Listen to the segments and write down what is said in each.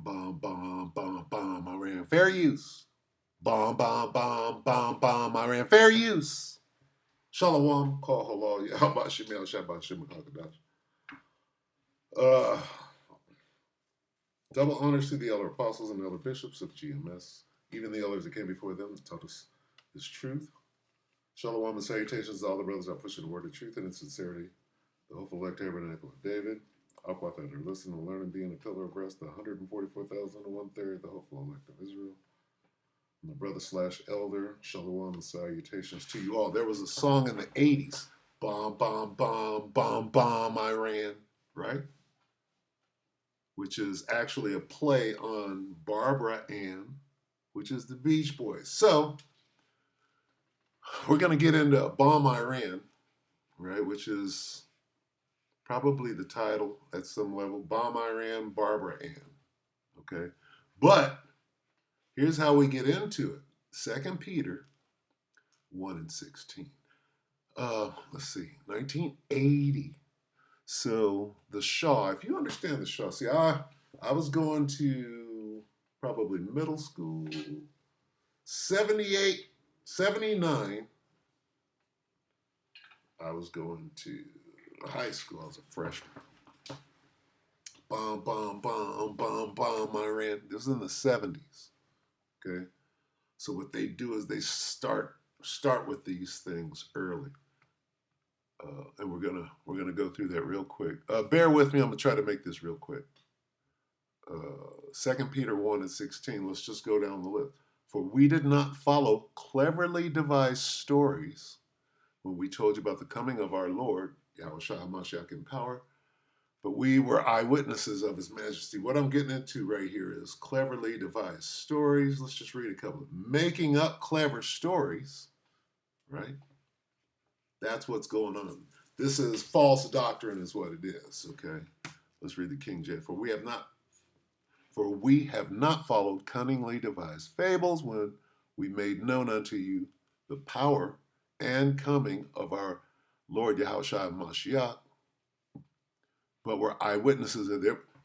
Bomb, bomb, bomb, bomb, bomb, Iran. Fair use. Bomb, bomb, bomb, bomb, bomb, Iran. Fair use. Shalom, call halal. Yeah, how about Shemel Shabbat Shem Hakadash? Double honors to the elder apostles and elder bishops of GMS, even the elders that came before them that taught us this truth. Shalom and salutations to all the brothers that push the word of truth and in sincerity. The hopeful elect tabernacle of David. Aquath that are listening and learning, being a pillar of rest, the 144,001/3, the hopeful elect of Israel. My brother / elder, shalom and salutations to you all. There was a song in the 80s, bomb, bomb, bomb, bomb, bomb, Iran, right? Which is actually a play on Barbara Ann, which is the Beach Boys. So we're going to get into Bomb Iran, right? Which is probably the title at some level. Bomb Iran, Barbara Ann. Okay. But here's how we get into it. 2 Peter 1:16. Let's see, 1980. So the Shaw, if you understand the Shaw, see, I was going to probably middle school, 78, 79. I was going to high school. I was a freshman. Bomb, bomb, bomb, bomb, bomb, Iran. This is in the 70s. Okay. So what they do is they start with these things early. And we're gonna go through that real quick. Bear with me. I'm gonna try to make this real quick. 2 Peter 1:16. Let's just go down the list. For we did not follow cleverly devised stories when we told you about the coming of our Lord, Yahushua HaMashiach in power, but we were eyewitnesses of his majesty. What I'm getting into right here is cleverly devised stories. Let's just read a couple. Making up clever stories, right? That's what's going on. This is false doctrine is what it is, okay? Let's read the King James. For we have not followed cunningly devised fables when we made known unto you the power and coming of our Lord Yahushua Mashiach, but we're eyewitnesses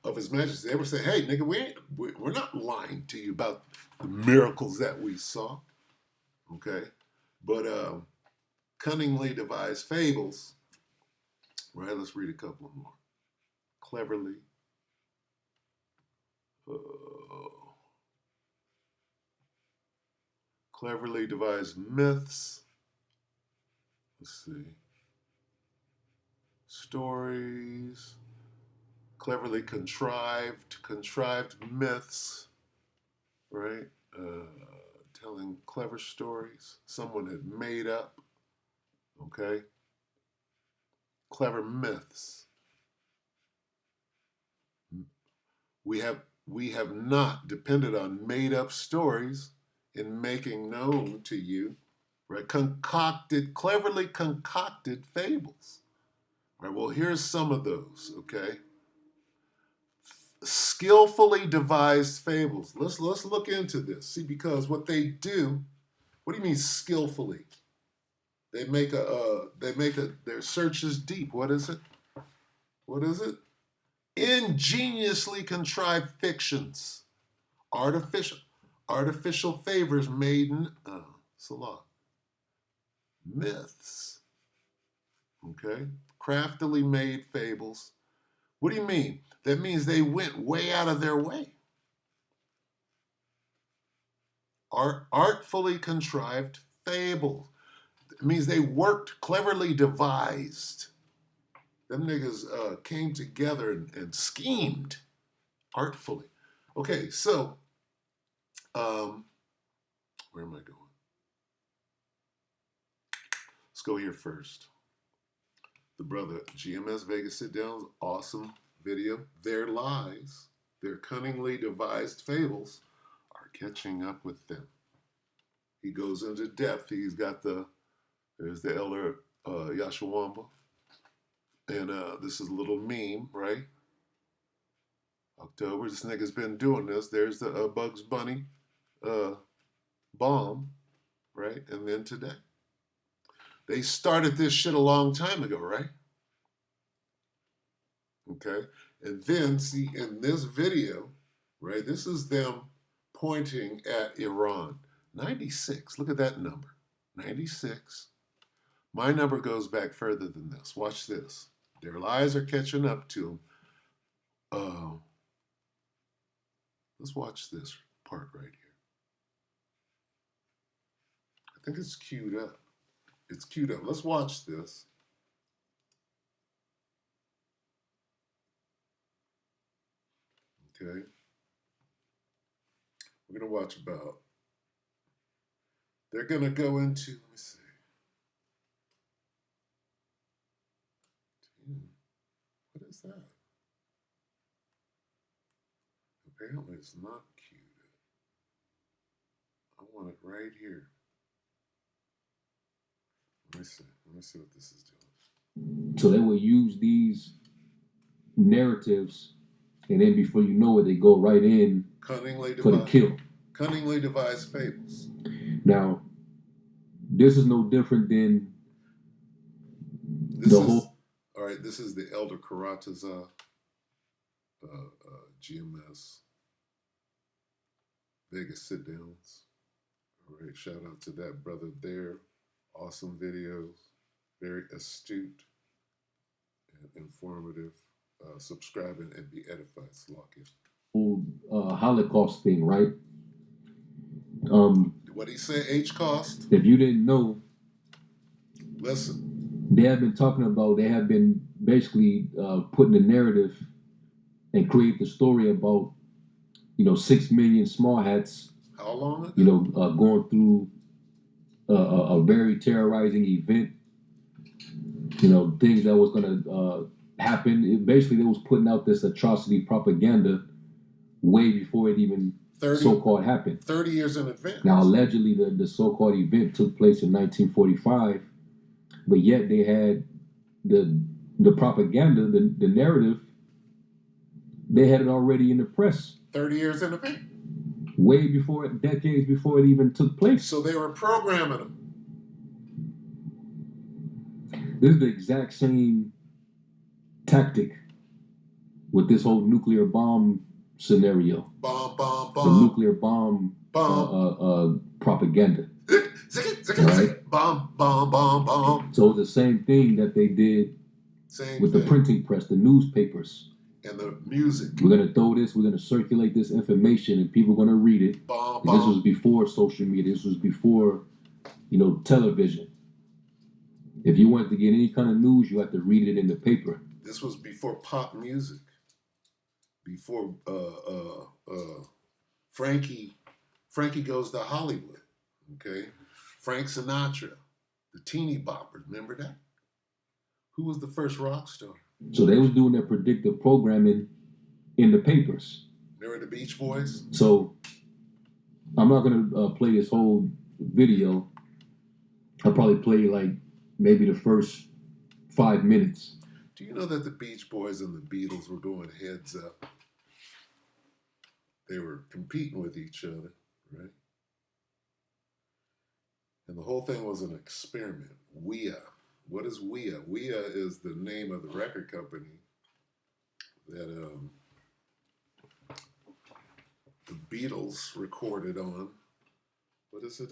of his majesty. They were saying, hey, nigga, we're not lying to you about the miracles that we saw, okay? But cunningly devised fables, right? Let's read a couple more. Cleverly devised myths. Let's see. Stories. Cleverly contrived myths, right? Telling clever stories someone had made up, okay? Clever myths. We have not depended on made up stories in making known to you, right? Cleverly concocted fables. Right, well, here's some of those, okay? Skillfully devised fables. Let's look into this. See, because what they do, what do you mean skillfully? They make their search is deep. What is it? What is it? Ingeniously contrived fictions. Artificial favors made in Salah. Myths. Okay? Craftily made fables. What do you mean? That means they went way out of their way. Artfully contrived fables. It means they worked, cleverly devised. Them niggas came together and schemed artfully. Okay, so where am I going? Let's go here first. The brother GMS Vegas Sit Downs, awesome video. Their lies, their cunningly devised fables are catching up with them. He goes into depth. He's got there's the elder Yashawamba. And this is a little meme, right? October, this nigga's been doing this. There's the Bugs Bunny bomb, right? And then today. They started this shit a long time ago, right? Okay. And then, see, in this video, right? This is them pointing at Iran. 96. Look at that number. 96. My number goes back further than this. Watch this. Their lies are catching up to them. Let's watch this part right here. I think it's queued up. It's queued up. Let's watch this. Okay. We're going to watch about. They're going to go into, let me see. What is that? Apparently it's not queued up. I want it right here. Let me see. Let me see what this is doing. So they will use these narratives, and then before you know it, they go right in for the kill. Cunningly devised fables. Now, this is no different than all right, this is the Elder Karataza GMS Vegas sit-downs. All right, shout out to that brother there. Awesome videos, very astute and informative. Subscribe and be edified, Slovakia. Holocaust thing, right? What did he say? H-cost? If you didn't know, listen. They have been basically putting a narrative and create the story about, 6 million small hats. How long ago? Going through a very terrorizing event. Things that was going to happen. Basically, they was putting out this atrocity propaganda way before it even so-called happened. 30 years in advance. Now, allegedly, the so-called event took place in 1945, but yet they had the propaganda, the narrative, they had it already in the press. 30 years in advance. Way before, decades before it even took place. So they were programming them. This is the exact same tactic with this whole nuclear bomb scenario. Bomb. The nuclear bomb propaganda. Right? Bomb. So it's the same thing that they did with the printing press, the newspapers. And the music. We're going to throw this, we're going to circulate this information, and people are going to read it. This was before social media. This was before, television. If you wanted to get any kind of news, you had to read it in the paper. This was before pop music. Before Frankie Goes to Hollywood. Okay? Frank Sinatra. The teeny boppers. Remember that? Who was the first rock star? So they was doing their predictive programming in the papers. Remember the Beach Boys? So I'm not going to play this whole video. I'll probably play like maybe the first 5 minutes. Do you know that the Beach Boys and the Beatles were going heads up? They were competing with each other, right? And the whole thing was an experiment. What is WEA? WEA is the name of the record company that the Beatles recorded on. What is it?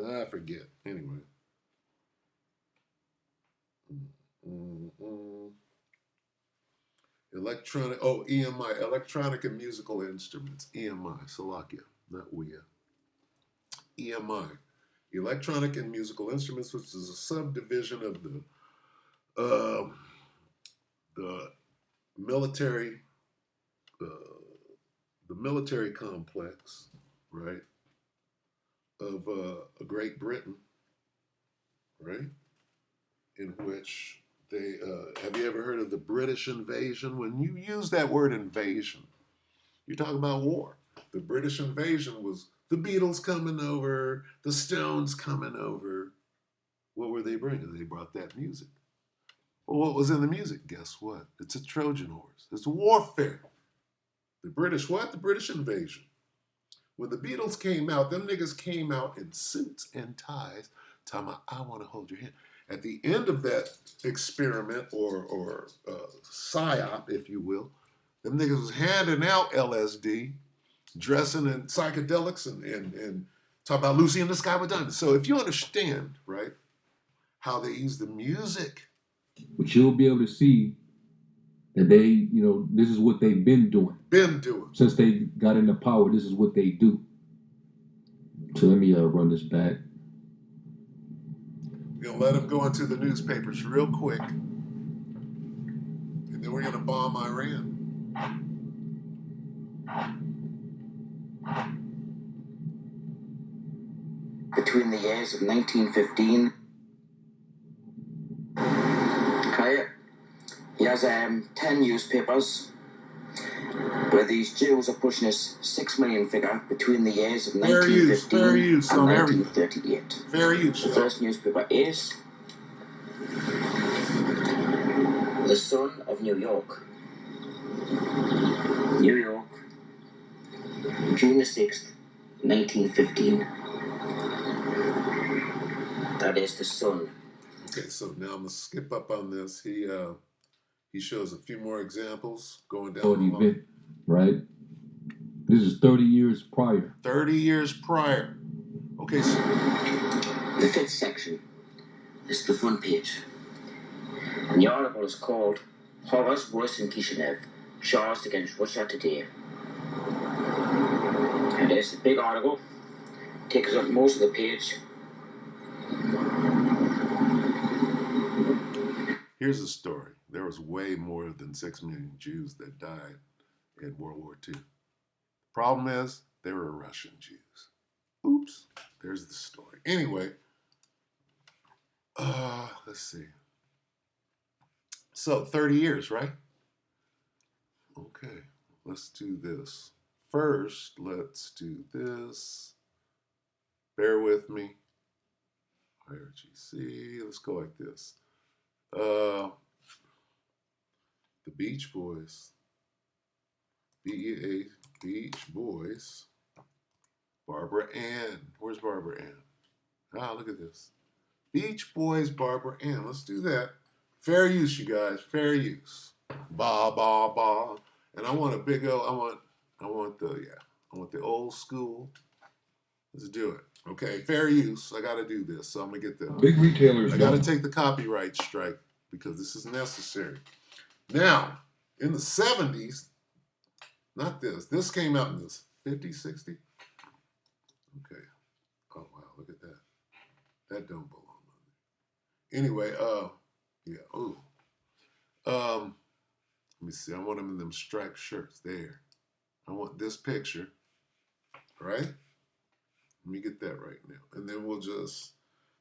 I forget. Anyway. EMI, Electronic and Musical Instruments. EMI, Slovakia, not WEA. EMI, Electronic and Musical Instruments, which is a subdivision of the military complex, right, of Great Britain, right, in which they have you ever heard of the British invasion? When you use that word invasion, you're talking about war. The British invasion was the Beatles coming over, the Stones coming over. What were they bringing? They brought that music. Well, what was in the music? Guess what? It's a Trojan horse. It's warfare. The British what? The British invasion. When the Beatles came out, them niggas came out in suits and ties, talking about, I want to hold your hand. At the end of that experiment or psyop, if you will, them niggas was handing out LSD, dressing in psychedelics, and talk about Lucy in the Sky with Diamonds. So if you understand, right, how they use the music. But you'll be able to see that they, you know, this is what they've been doing. Since they got into power, this is what they do. So let me run this back. We're going to let them go into the newspapers real quick. And then we're going to bomb Iran. Between the years of 1915, he has 10 newspapers where these Jews are pushing us 6 million figure between the years of 1915 and 1938. Fair use. The first newspaper is The Sun of New York. New York, June the 6th, 1915. That is The Sun. Okay, so now I'm going to skip up on this. He shows a few more examples going down the line. Right? This is 30 years prior. 30 years prior. Okay, so the fifth section is the front page. And the article is called Horrors Worse in Kishinev, Charged Against Russia Today. And there's the big article. Takes up most of the page. Here's the story. There was way more than 6 million Jews that died in World War II. Problem is, they were Russian Jews. Oops. There's the story. Anyway, let's see. So, 30 years, right? Okay, let's do this. First, let's do this. Bear with me. IRGC. Let's go like this. The Beach Boys. BEA, Beach Boys. Barbara Ann. Where's Barbara Ann? Ah, look at this. Beach Boys, Barbara Ann. Let's do that. Fair use, you guys. Fair use. Ba ba ba. And I want a big O. I want the old school. Let's do it. Okay, fair use. I got to do this, so I'm gonna get the big retailers. I got to take the copyright strike because this is necessary. Now, in the 70s, not this. This came out in the 50s, 60s. Okay. Oh wow, look at that. That don't belong on there. Anyway, yeah. Oh. Let me see. I want them in them striped shirts. There. I want this picture. Right? Let me get that right now. And then we'll just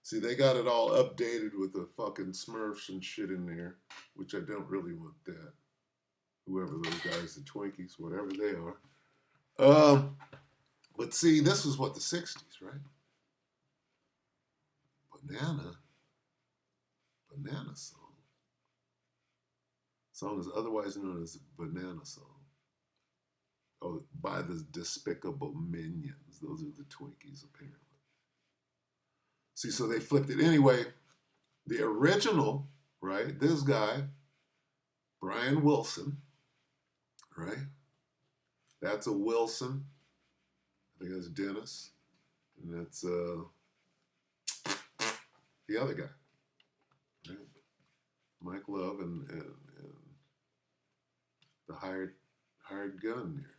see, they got it all updated with the fucking Smurfs and shit in there, which I don't really want that. Whoever those guys, the Twinkies, whatever they are. But see, this was what, the 60s, right? Banana song. Song is otherwise known as Banana Song. Oh, by the Despicable Minions. Those are the Twinkies, apparently. See, so they flipped it. Anyway, the original, right, this guy, Brian Wilson, right? That's a Wilson. I think that's Dennis. And that's the other guy. Right? Mike Love and the hired gun there.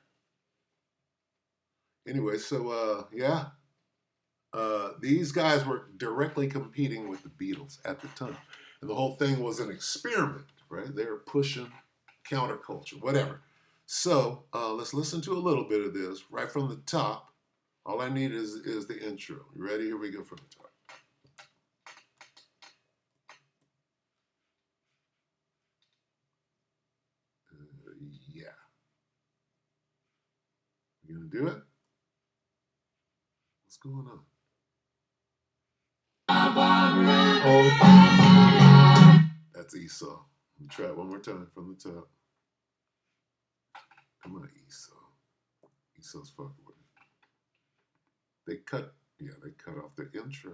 Anyway, so yeah. These guys were directly competing with the Beatles at the time. And the whole thing was an experiment, right? They were pushing counterculture, whatever. So let's listen to a little bit of this right from the top. All I need is the intro. You ready? Here we go from the top. Yeah. You gonna do it? What's going on? That's Esau. Let me try it one more time from the top. Come on, Esau. Esau's fucking with it. They cut off the intro.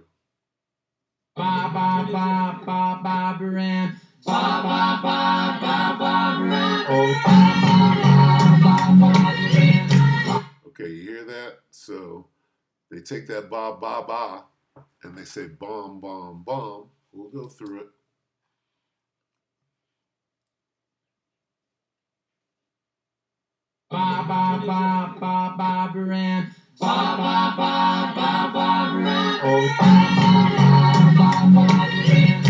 Ba ba ba ba ba Baran. Ba ba ba ba ba Baran. Oh ba ba ba ba ba Baran. Okay, you hear that? So they take that ba ba ba and they say bomb bomb bomb. We'll go through it. Ba ba ba ba ba Baran. Ba ba ba ba ba Baran. Oh ba ba ba ba ba Baran.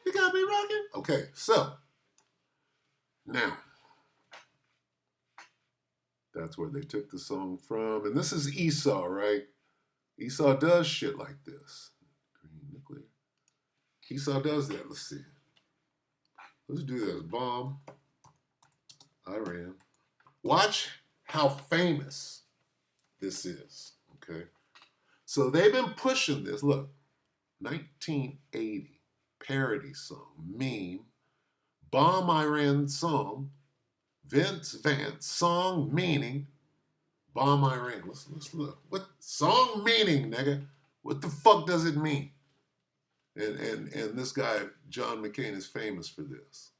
You got me rocking. Okay, so now that's where they took the song from, and this is Esau, right? Esau does shit like this. Green nuclear. Esau does that. Let's see. Let's do this. Bomb. Iran. Watch how famous this is. Okay. So they've been pushing this. Look, 1980 parody song, meme, bomb Iran song, Vince Vance song meaning, bomb Iran. Let's look. What song meaning, nigga? What the fuck does it mean? And this guy, John McCain, is famous for this.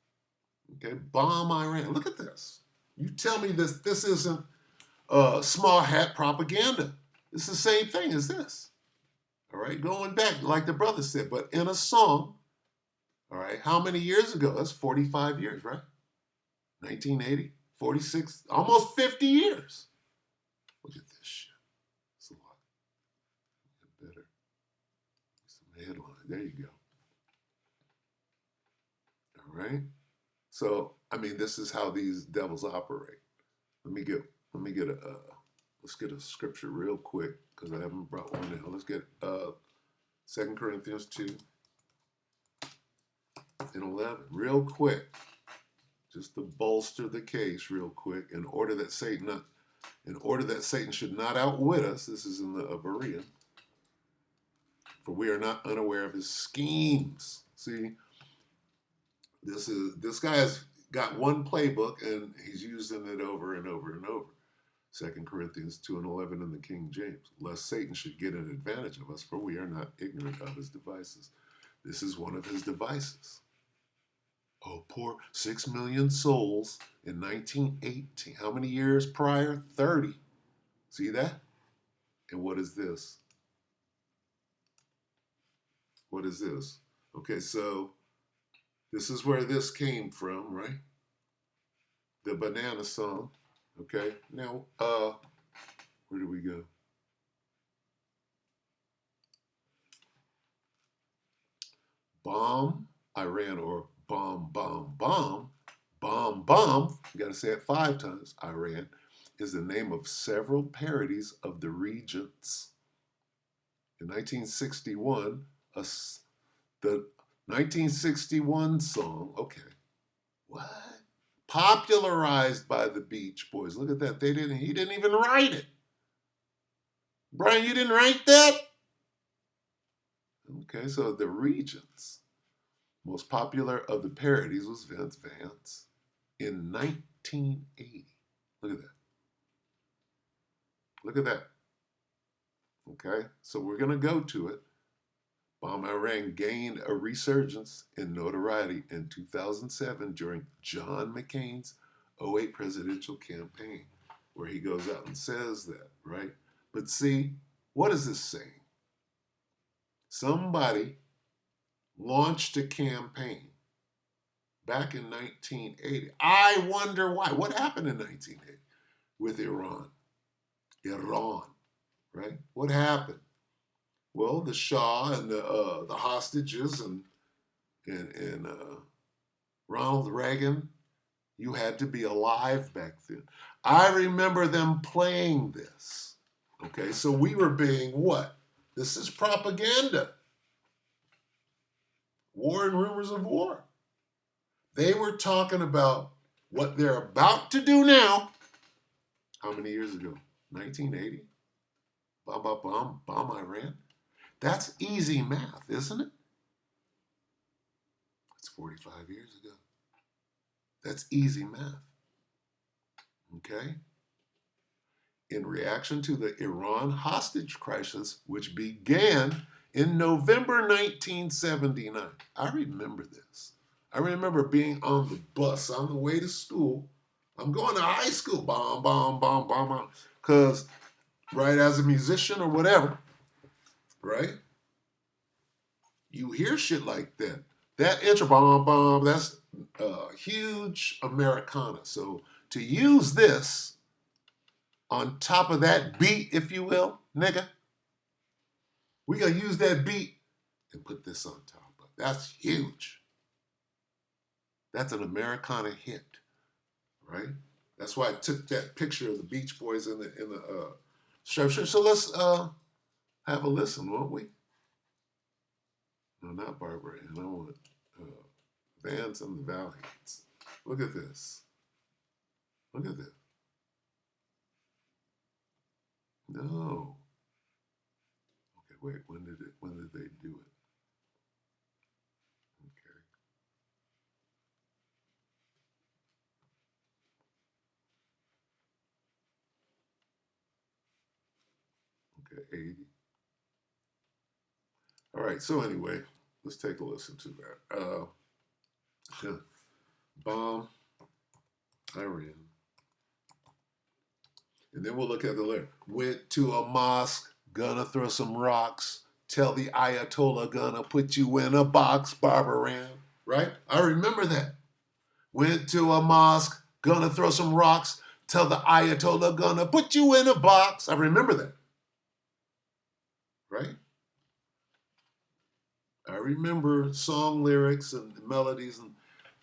Okay, bomb Iran. Look at this. You tell me this isn't small hat propaganda. It's the same thing as this. All right, going back, like the brother said, but in a song, all right, how many years ago? That's 45 years, right? 1980, 46, almost 50 years. Look at this shit. It's a lot. Better. Some headline. There you go. All right. So, I mean, this is how these devils operate. Let's get a scripture real quick because I haven't brought one now. Let's get 2 Corinthians 2 and 11 real quick, just to bolster the case real quick in order that Satan should not outwit us. This is in the Berean. For we are not unaware of his schemes. See, this guy has got one playbook and he's using it over and over and over. 2 Corinthians 2 and 11 in the King James. Lest Satan should get an advantage of us, for we are not ignorant of his devices. This is one of his devices. Oh, poor 6 million souls in 1918. How many years prior? 30. See that? And what is this? What is this? Okay, so this is where this came from, right? The banana song. Okay, now, where do we go? Bomb, Iran, or bomb, bomb, bomb, bomb, bomb, you gotta say it 5 times, Iran, is the name of several parodies of the Regents. In 1961, the 1961 song, okay, what? Popularized by the Beach Boys. Look at that. He didn't even write it. Brian, you didn't write that? Okay, so the Regents. Most popular of the parodies was Vince Vance in 1980. Look at that. Look at that. Okay, so we're going to go to it. Bomb Iran gained a resurgence in notoriety in 2007 during John McCain's '08 presidential campaign, where he goes out and says that, right? But see, what is this saying? Somebody launched a campaign back in 1980. I wonder why. What happened in 1980 with Iran? Iran, right? What happened? Well, the Shah and the hostages and Ronald Reagan, you had to be alive back then. I remember them playing this. Okay, so we were being what? This is propaganda. War and rumors of war. They were talking about what they're about to do now. How many years ago? 1980? Bomb Iran. That's easy math, isn't it? That's 45 years ago. That's easy math. Okay? in reaction to the Iran hostage crisis, which began in November 1979. I remember this. I remember being on the bus on the way to school. I'm going to high school, bomb, bomb, bomb, bomb, bomb. Because, right, as a musician or whatever, right, you hear shit like that. That intro, bomb, bomb, that's huge Americana. So to use this on top of that beat, if you will, nigga, we gonna use that beat and put this on top of it. That's huge. That's an Americana hit, right? That's why I took that picture of the Beach Boys in the structure. So let's have a listen, won't we? No, not Barbara. And I want Vans and the Valiants. Look at this. Look at this. No. Okay, wait. When did they do it? Okay. Okay, 80. All right. So anyway, let's take a listen to that. Bomb, Iran. And then we'll look at the lyric. Went to a mosque, gonna throw some rocks. Tell the Ayatollah gonna put you in a box, Barbaran. Right? I remember that. Went to a mosque, gonna throw some rocks. Tell the Ayatollah gonna put you in a box. I remember that. Right? I remember song lyrics and melodies, and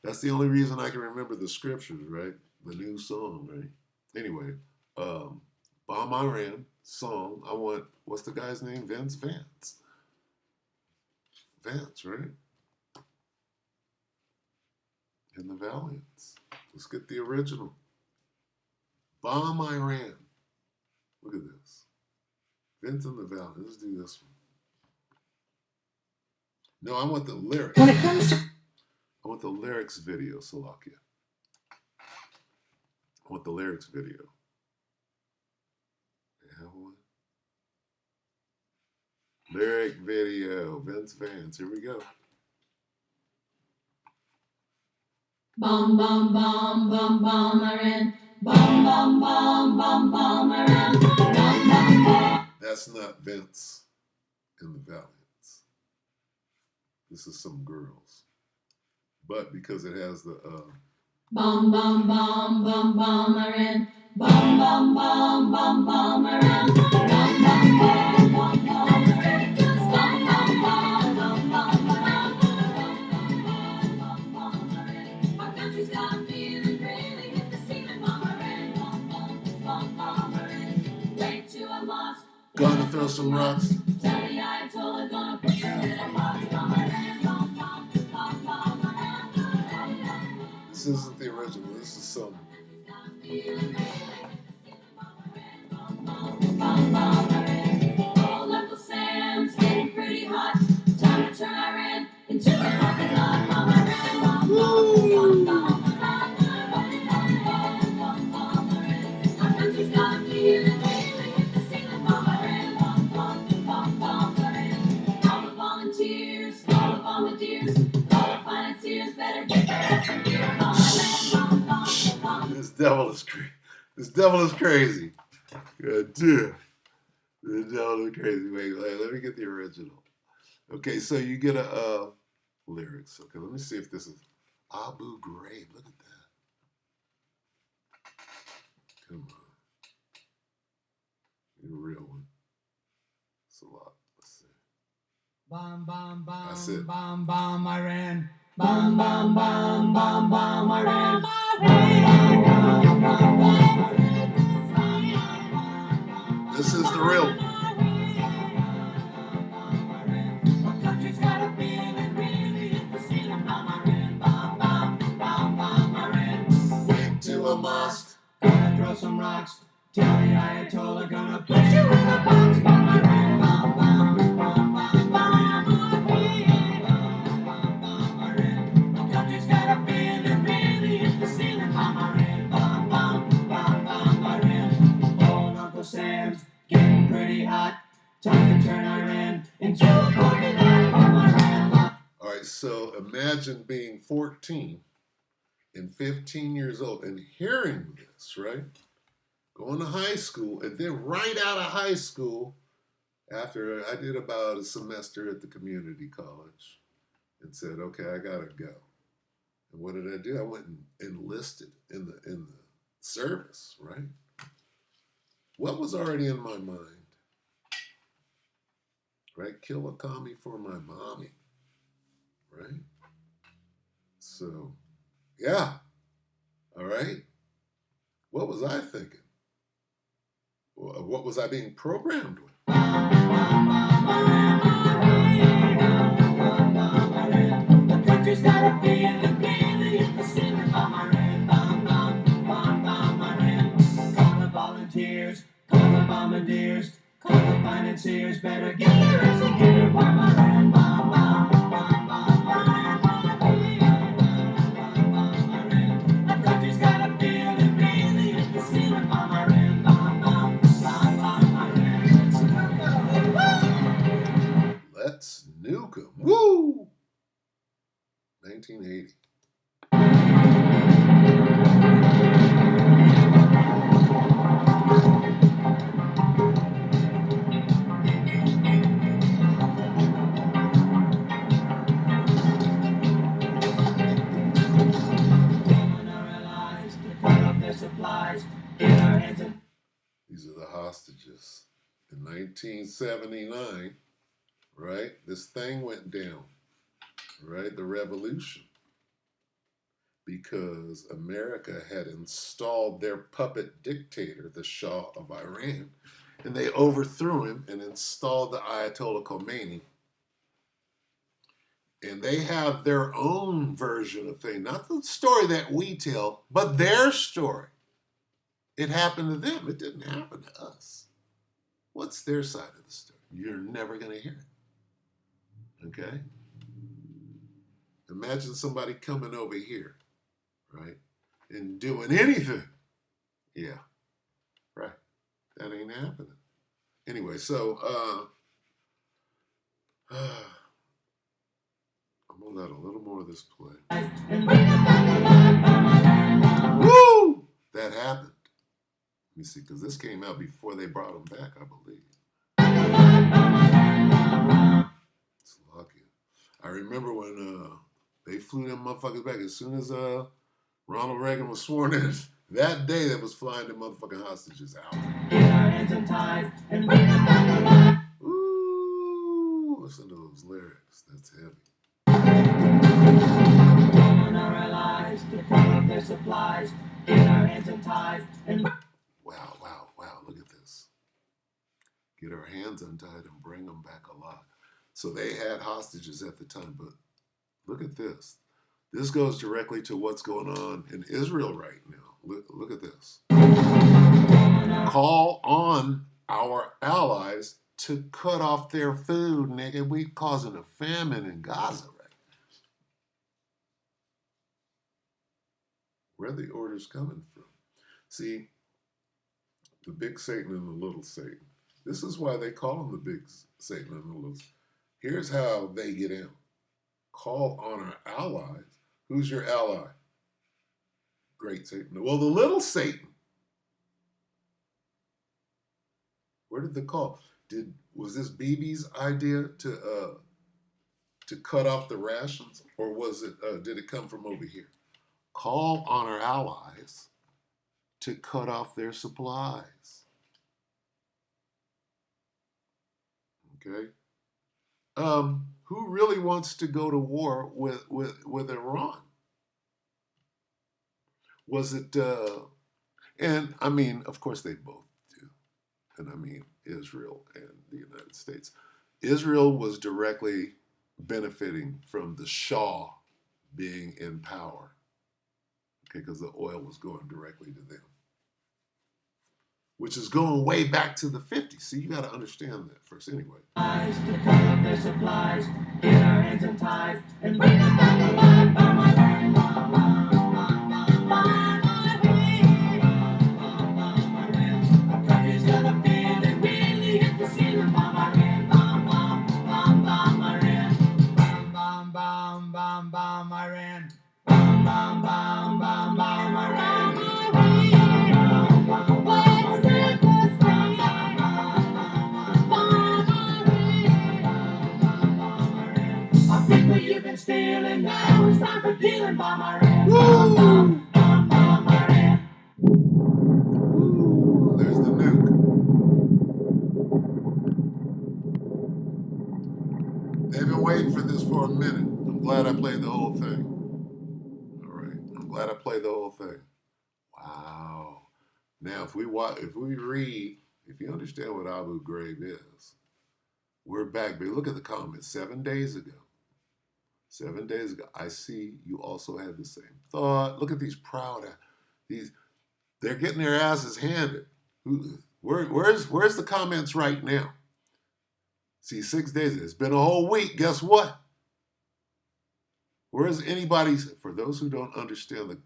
that's the only reason I can remember the scriptures, right? The new song, right? Anyway, Bomb Iran song. I want, what's the guy's name? Vance? Vance, right? And the Valiants. Let's get the original. Bomb Iran. Look at this. Vince and the Valiants. Let's do this one. No, I want the lyrics. When it comes to... I want the lyrics video, Salakia. I want the lyrics video. Yeah, what? Lyric video, Vince Vance. Here we go. Bomb, bomb, bomb, bomb, bomb, Iran. Bomb, bomb, bomb, bomb, bomb, Iran. Bomb, bomb, bomb. That's not Vince in the Valiants. This is some girls. But because it has the Bomb, bomb, bomb, bomb, bomb, Iran. Bomb, bomb, bomb, bomb, bomb, Iran. Bomb, bomb, bomb, bomb, bomb, Iran. Bomb, bomb, bomb, bomb, bomb, Iran. Bomb, bomb, bomb, Iran. Our country's got feeling, really hit the ceiling, bomb, Iran. Bomb, bomb, bomb, bomb, Iran. Went to a mosque. gonna throw some rocks. Tell the Ayatollah gonna put you in a box, bomb, Iran. Bomb, bomb, bomb, bomb, Iran. This isn't the original. This is some. Old Uncle Sam's getting pretty hot. Time to turn Iran into a parking lot. Bomb Iran, bomb, bomb, bomb, bomb, Iran. Our country's got feeling, really hit the ceiling. Bomb Iran, bomb, bomb, bomb, Iran. All the volunteers, all the bombardiers, all the financiers better get their ass in gear. Bomb Iran, bomb, bomb. This devil is crazy. This devil is crazy. God damn. The devil is crazy. Wait, let me get the original. Okay, so you get a lyrics. Okay, let me see if this is Abu Ghraib. Look at that. Come on. Need a real one. It's a lot. Let's see. Bomb, bomb, That's it. bomb, bomb, Iran. Bomb, bomb, bomb, bomb, bomb, Iran. This is the real one. Went to a mosque. Gonna throw some rocks. Tell the Ayatollah gonna put you in a box. Bomb, Iran. Bomb, bomb, bomb, bomb, Iran. The country's got a feeling, really hit the ceiling. Bomb, Iran. Bomb, bomb, bomb, bomb, Iran. Old Uncle imagine being 14 and 15 years old and hearing this, right? Going to high school, and then right out of high school, after I did about a semester at the community college, and said, okay, I gotta go. And what did I do? I went and enlisted in the service, right? What was already in my mind? Right? Kill a commie for my mommy, right? So, yeah, all right. What was I thinking? What was I being programmed with? The country's got a feeling, really, if the ceiling on my red, bum, bum, bum, bum, my red. Call the volunteers, call the bombardiers, call the financiers, better get your ass in gear, bum, my red, bum, bum, bum, bum, my red, bum, bum, my red. The country's got a feeling, really, if the ceiling on my red, bum, bum, bum, bum, my red. Let's nuke 'em. Woo! 1980. These are the hostages. In 1979, right, this thing went down, right, the revolution, because America had installed their puppet dictator, the Shah of Iran, and they overthrew him and installed the Ayatollah Khomeini. And they have their own version of things, not the story that we tell, but their story. It happened to them. It didn't happen to us. What's their side of the story? You're never going to hear it. Okay? Imagine somebody coming over here, right, and doing anything. Yeah, right. That ain't happening. Anyway, so I'm going to let a little more of this play. Woo! That happened. Let me see, because this came out before they brought him back, I believe. It's lucky. I remember when they flew them motherfuckers back as soon as Ronald Reagan was sworn in. That day, they was flying the motherfucking hostages out. Ooh, listen to those lyrics. That's heavy. Wow, look at this. Get our hands untied and bring them back alive. So they had hostages at the time, but look at this. This goes directly to what's going on in Israel right now. Look at this. Call on our allies to cut off their food, nigga. We causing a famine in Gaza right now. Where are the orders coming from? See, the big Satan and the little Satan. This is why they call him the big Satan and the little Satan. Here's how they get in. Call on our allies. Who's your ally? Great Satan. Well, the little Satan. Where did the call? Was this BB's idea to cut off the rations, or was it? Did it come from over here? Call on our allies to cut off their supplies. Okay. Who really wants to go to war with Iran? Was it? And I mean, of course, they both do. And I mean, Israel and the United States. Israel was directly benefiting from the Shah being in power. Okay, because the oil was going directly to them, which is going way back to the 50s. See, you got to understand that first anyway. Iran. Bam, bam, bam, bam, bam, Iran. Our people you've been stealing, now it's time for dealing, Bam, Iran. Bam, bam, bam, bam, Iran. There's the nuke. They've been waiting for this for a minute. I'm glad I played the whole thing. All right. I'm glad I played the whole thing. Wow. Now, if we read, if you understand what Abu Ghraib is, we're back, baby. Look at the comments. 7 days ago. 7 days ago. I see you also had the same thought. Look at these they're getting their asses handed. Where's the comments right now? See, 6 days. It's been a whole week. Guess what? Where's anybody's? For those who don't understand the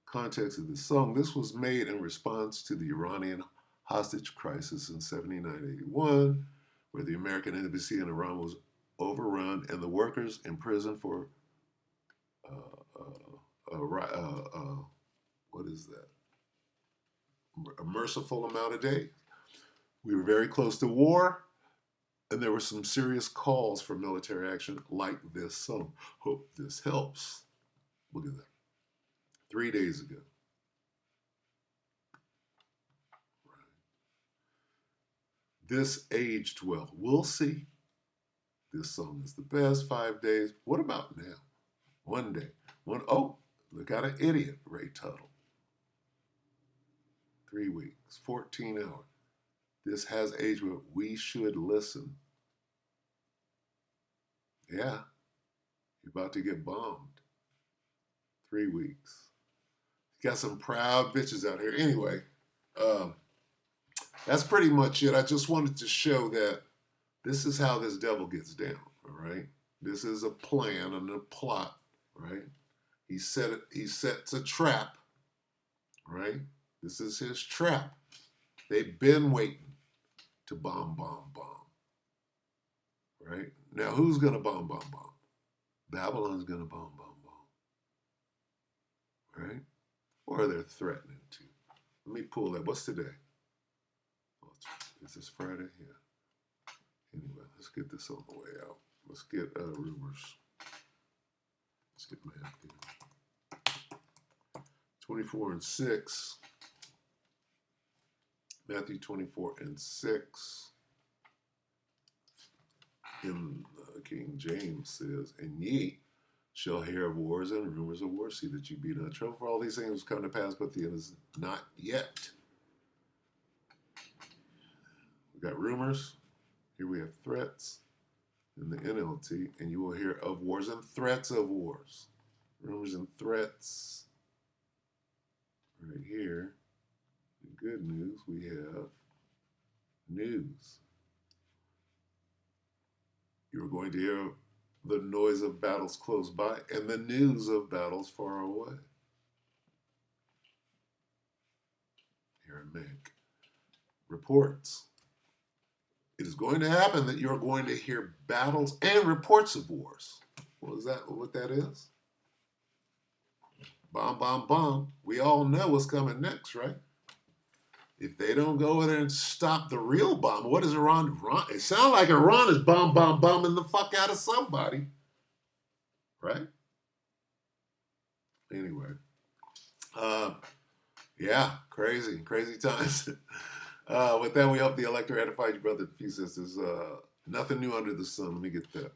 context of this song, this was made in response to the Iranian hostage crisis in 79-81, where the American embassy in Iran was overrun and the workers imprisoned for what is that? A merciful amount of days. We were very close to war, and there were some serious calls for military action like this song. Hope this helps. Look at that. 3 days ago. This aged well. We'll see. This song is the best. 5 days. What about now? 1 day. Oh, look at an idiot, Ray Tuttle. 3 weeks. 14 hours. This has aged well. We should listen. Yeah. You're about to get bombed. 3 weeks. Got some proud bitches out here. Anyway, that's pretty much it. I just wanted to show that this is how this devil gets down, all right? This is a plan and a plot, right? He sets a trap, right? This is his trap. They've been waiting to bomb, right? Now, who's going to bomb? Babylon's going to bomb, right? Or they're threatening to. Let me pull that. What's today? Is this Friday? Yeah. Anyway, let's get this on the way out. Let's get rumors. Let's get Matthew. 24:6. Matthew 24:6. In King James says, and ye shall hear of wars and rumors of wars. See that you be not troubled, for all these things come to pass, but the end is not yet. We got rumors. Here we have threats in the NLT, and you will hear of wars and threats of wars. Rumors and threats. Right here, the good news, we have news. You're going to hear the noise of battles close by and the news of battles far away. Aramaic. Reports. It is going to happen that you're going to hear battles and reports of wars. What that is? Bomb. We all know what's coming next, right? If they don't go in there and stop the real bomb, what is Iran? It sounds like Iran is bombing the fuck out of somebody. Right? Anyway. Yeah, crazy times. With that, we hope the elector edified you, brother and sisters. Nothing new under the sun. Let me get that.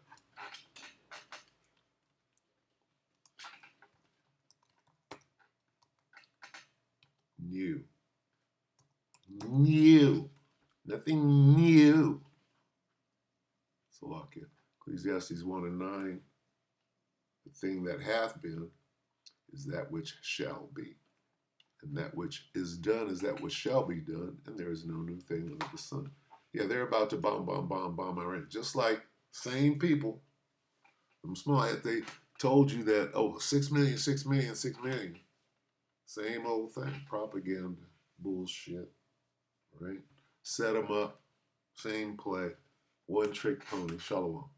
New. Nothing new. Salakia. Ecclesiastes 1:9. The thing that hath been is that which shall be. And that which is done is that which shall be done. And there is no new thing under the sun. Yeah, they're about to bomb Iran. Just like same people. From small, they told you that, 6 million. Same old thing. Propaganda. Bullshit. Right? Set them up. Same play. One trick pony. Shalom.